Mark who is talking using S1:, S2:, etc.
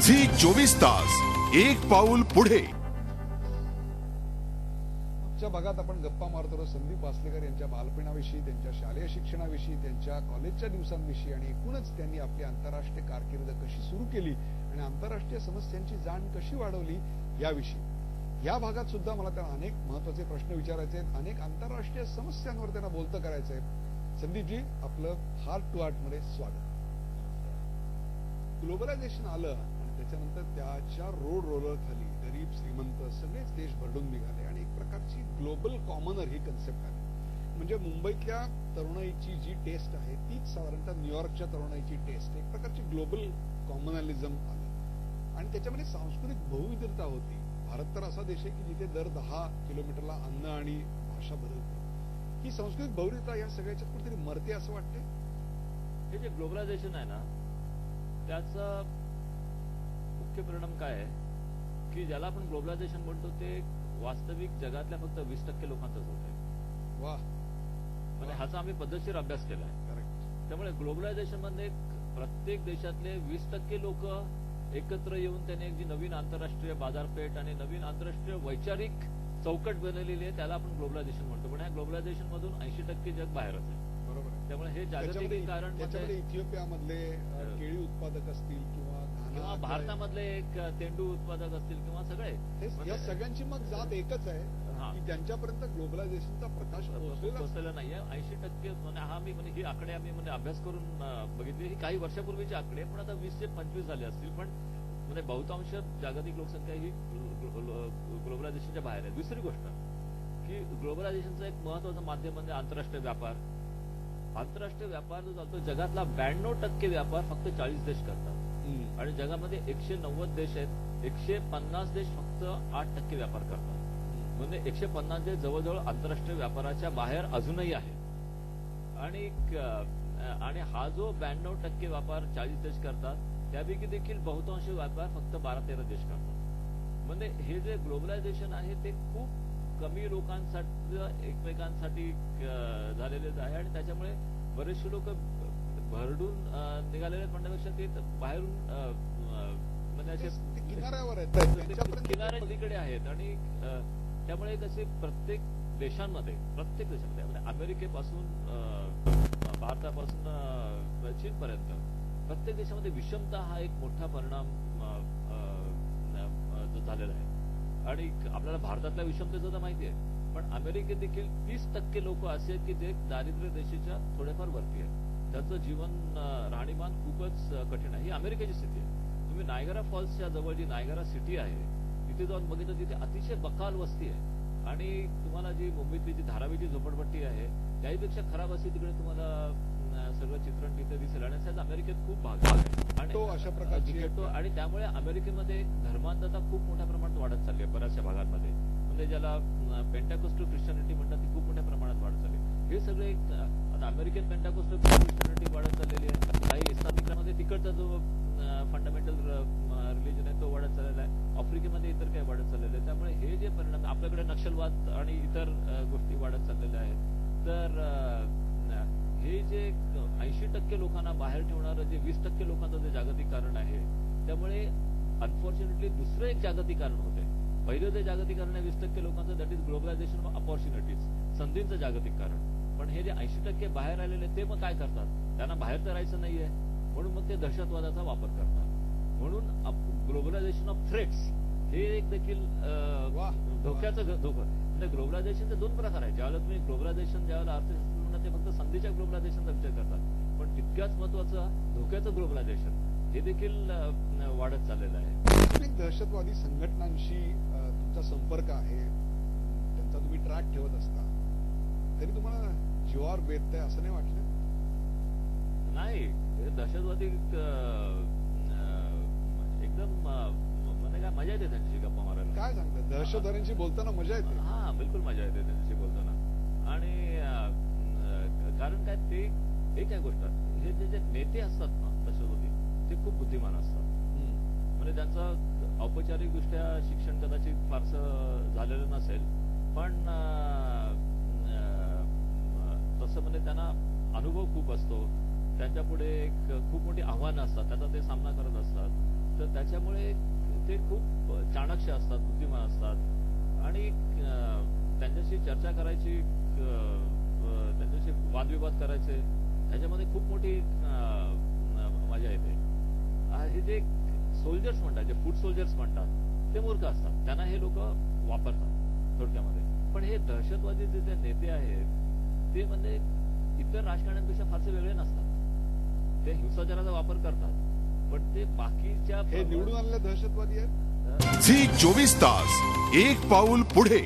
S1: Zee 24 तास एक पाऊल पुढे.
S2: च्या भागात आपण गप्पा मारतो संदीप वासलेकर यांच्या बालपणाविषयी, त्यांच्या शालेय शिक्षणाविषयी, त्यांच्या कॉलेजच्या दिवसांविषयी आणि एकूणच त्यांनी आपली आंतरराष्ट्रीय कारकीर्द कशी सुरू केली आणि आंतरराष्ट्रीय समस्यांची जाण कशी वाढवली याविषयी. या भागात सुद्धा मला त्यांना अनेक महत्वाचे प्रश्न विचारायचे आहेत, अनेक आंतरराष्ट्रीय समस्यांवर त्यांना बोलतं करायचं आहे. संदीपजी, आपलं हार्ट टू हार्ट मध्ये स्वागत. ग्लोबलायझेशन आलं आणि त्याच्यानंतर त्याच्या रोड रोलर खाली गरीब श्रीमंत सगळेच देश भरडून निघाले आणि एक प्रकारची ग्लोबल कॉमनर ही कन्सेप्ट आली. म्हणजे मुंबईतल्या तरुणाईची जी टेस्ट आहे तीच साधारणतः न्यूयॉर्कच्या तरुणाईची टेस्ट, एक प्रकारची ग्लोबल कॉमनलिझम आलं आणि त्याच्यामध्ये सांस्कृतिक बहुविधता होती. भारत तर असा देश आहे की जिथे दर 10 किलोमीटरला अन्न आणि भाषा बदलते. ही सांस्कृतिक बहुविधता या सगळ्याच्यात कुठेतरी मरते असं वाटतंय.
S3: हे जे ग्लोबलायझेशन आहे ना, त्याचा मुख्य परिणाम काय आहे की ज्याला आपण ग्लोबलायझेशन म्हणतो ते वास्तविक जगातल्या फक्त 20% लोकांचाच होत आहे.
S2: वा,
S3: म्हणजे ह्याचा आम्ही पद्धतशीर अभ्यास केलाय. त्यामुळे ग्लोबलायझेशन मध्ये प्रत्येक देशातले 20% लोक एकत्र येऊन त्याने एक जी नवीन आंतरराष्ट्रीय बाजारपेठ आणि नवीन आंतरराष्ट्रीय वैचारिक चौकट बनवलेली आहे त्याला आपण ग्लोबलायझेशन म्हणतो. पण ह्या ग्लोबलायझेशन मधून 80% जग बाहेरच आहे.
S2: बरोबर आहे.
S3: त्यामुळे हे जागतिक कारण
S2: इथिओपियामधले केळी उत्पादक असतील किंवा
S3: भारतामधले एक तेंडू उत्पादक असतील किंवा सगळे
S2: या सगळ्यांची मग जात एकच आहे की त्यांच्यापर्यंत ग्लोबलायझेशनचा प्रकाश
S3: पोहोचलेला नाहीये. 80% हा मी म्हणजे ही आकडे आम्ही म्हणजे अभ्यास करून बघितले. ही काही वर्षापूर्वीचे आकडे, पण आता 20 ते 25 झाले असतील. पण म्हणजे बहुतांश जागतिक लोकसंख्या ही ग्लोबलायझेशनच्या बाहेर आहे. दुसरी गोष्ट की ग्लोबलायझेशनचं एक महत्वाचं माध्यम म्हणजे आंतरराष्ट्रीय व्यापार. आंतरराष्ट्रीय व्यापार जो चालतो जगातला 92% व्यापार फक्त 40 देश करतात आणि जगामध्ये 190 देश आहेत. 150 देश फक्त 8% व्यापार करतात. म्हणजे 150 देश जवळजवळ आंतरराष्ट्रीय व्यापाराच्या बाहेर अजूनही आहे. आणि हा जो 92% व्यापार 40 देश करतात त्यापैकी देखील बहुतांश व्यापार फक्त 12-13 देश करतात. म्हणजे हे जे ग्लोबलायझेशन आहे ते खूप कमी लोकांसाठी एकमेकांसाठी झालेले आहे आणि त्याच्यामुळे बरेचसे लोक भरडून निघालेले म्हणण्यापेक्षा ते बाहेरून म्हणजे असे
S2: किनाऱ्यावर आहेत,
S3: किनाऱ्या पलीकडे आहेत. आणि त्यामुळे कसे प्रत्येक देशांमध्ये म्हणजे अमेरिकेपासून भारतापासून चीनपर्यंत प्रत्येक देशामध्ये विषमता हा एक मोठा परिणाम झालेला आहे. आणि आपल्याला भारतातल्या विषमतेचं तर माहिती आहे, पण अमेरिकेत देखील 30% लोक असे आहेत की जे दारिद्र्य रेषेच्या थोडेफार वरती आहेत. त्यांचं जीवन राहणीमान खूपच कठीण आहे. ही अमेरिकेची स्थिती आहे. तुम्ही नायगरा फॉल्सच्या जवळ जी नायगरा सिटी आहे तिथे जाऊन बघितलं, तिथे अतिशय बकाल वस्ती आहे आणि तुम्हाला जी मुंबईतली जी धारावीची झोपडपट्टी आहे त्याहीपेक्षा खराब असते तिकडे तुम्हाला सगळं चित्रण तिथे दिसेल. आणि त्यात अमेरिकेत खूप भाग आहे आणि
S2: तो अशा प्रकारची
S3: आणि त्यामुळे अमेरिकेमध्ये धर्मांधता खूप मोठ्या प्रमाणात वाढत चालली आहे. बऱ्याचशा भागांमध्ये म्हणजे ज्याला पेंटाकोस्टल ख्रिश्चनिटी म्हणतात ती खूप मोठ्या प्रमाणात वाढत चालली. हे सगळे आता अमेरिकन पेंटाकोस्टल ख्रिश्चनिटी वाढत चाललेली आहे. काही इस्लामिकांमध्ये तिकडचा जो फंडामेंटल रिलिजन आहे तो वाढत चाललेला आहे. आफ्रिकेमध्ये इतर काही वाढत चाललेलं आहे. त्यामुळे हे जे परिणाम आपल्याकडे नक्षलवाद आणि इतर गोष्टी वाढत चाललेल्या आहेत. तर हे जे 80% लोकांना बाहेर ठेवणारं जे 20% लोकांचं जे जागतिक कारण आहे त्यामुळे अनफॉर्च्युनेटली दुसरं एक जागतिक कारण होते. पहिलं जे जागतिक कारण आहे 20% लोकांचं, that is globalization of opportunities, संधींचं जागतिक कारण. पण हे जे 80% बाहेर आलेले ते मग काय करतात, त्यांना बाहेर तर राहायचं नाहीये म्हणून मग ते दहशतवादाचा वापर करतात. म्हणून ग्लोबलायझेशन ऑफ थ्रेट्स हे एक देखील धोक्याचं धोकं. म्हणजे ग्लोबलायझेशनचे 2 प्रकार आहेत. ज्यावेळेला तुम्ही ग्लोबलायझेशन ज्यावेळेला अर्थशास्त्र ते फक्त संधीच्या ग्लोबलायझेशनचा विचार करतात, पण तितक्याच महत्वाचं धोक्याचं ग्लोबलायझेशन हे देखील वाढत चाललेलं आहे.
S2: दहशतवादी संघटनांशी तुमचा संपर्क आहे, त्यांचा तुम्ही ट्रॅक ठेवत असता, तरी तुम्हाला जीवावर बेततंय असं नाही वाटलं?
S3: नाही, दहशतवादी एकदम म्हणजे काय मजा येते त्यांच्याशी गप्पा मारायला.
S2: काय सांगतात, दहशतवाद्यांशी बोलताना मजा येते?
S3: हा, बिलकुल मजा येते त्यांच्याशी बोलताना. आणि कारण काय, ते एक आहे गोष्ट, हे जे नेते असतात ना दहशतवादी ते खूप बुद्धिमान असतात. म्हणजे त्यांचं औपचारिकदृष्ट्या शिक्षण कदाचित फारसं झालेलं नसेल, पण तसं म्हणजे त्यांना अनुभव खूप असतो. त्यांच्यापुढे खूप मोठी आव्हानं असतात, त्याचा ते सामना करत असतात. तर त्याच्यामुळे ते खूप चाणक्य असतात, बुद्धिमान असतात आणि त्यांच्याशी चर्चा करायची, त्यांच्याशी वादविवाद करायचे, ह्याच्यामध्ये खूप मोठी मजा येते. हे जे सोल्जर्स म्हणतात, जे फूड सोल्जर्स म्हणतात, ते मूर्ख असतात, त्यांना हे लोक वापरतात थोडक्यामध्ये. पण हे दहशतवादी जे नेते आहेत ते म्हणजे इतर राजकारण्यांपेक्षा फारसे वेगळे नसतात. ते हिंसाचाराचा वापर करतात, पण ते बाकीच्या
S2: हे निवडून आलेले दहशतवादी आहेत.
S1: झी 24 तास एक पाऊल पुढे.